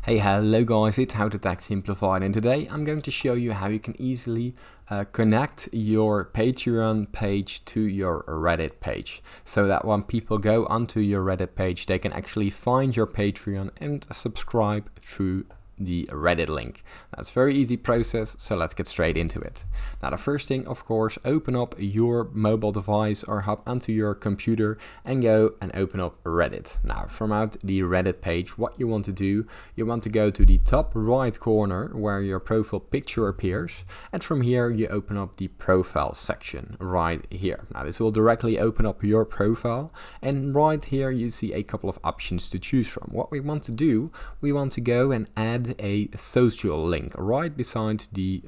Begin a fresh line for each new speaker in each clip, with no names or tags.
Hey, hello guys, it's How to Tech Simplified, and today I'm going to show you how you can easily connect your Patreon page to your Reddit page, so that when people go onto your Reddit page, they can actually find your Patreon and subscribe through the Reddit link. That's a very easy process, so let's get straight into it. Now, the first thing, of course, open up your mobile device or hop onto your computer and go and open up Reddit. Now, from out the Reddit page, what you want to do, you want to go to the top right corner where your profile picture appears, and from here you open up the profile section right here. Now, this will directly open up your profile, and right here you see a couple of options to choose from. What we want to do, we want to go and add a social link right beside the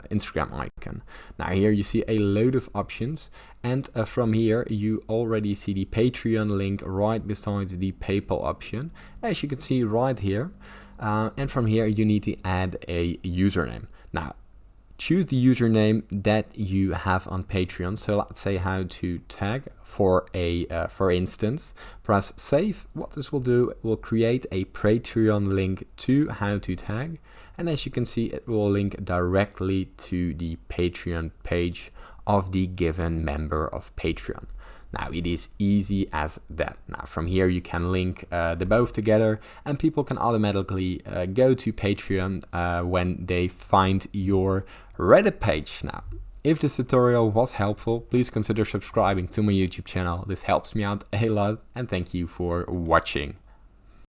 Instagram icon. Now here you see a load of options, and from here you already see the Patreon link right beside the PayPal option, as you can see right here. And from here you need to add a username. Now, choose the username that you have on Patreon. So let's say How to Tag for instance. Press save. What this will do, it will create a Patreon link to How to Tag, and as you can see, it will link directly to the Patreon page of the given member of Patreon. Now, it is easy as that. Now, from here you can link the both together, and people can automatically go to Patreon when they find your Reddit page. Now, if this tutorial was helpful, please consider subscribing to my YouTube channel. This helps me out a lot, and thank you for watching.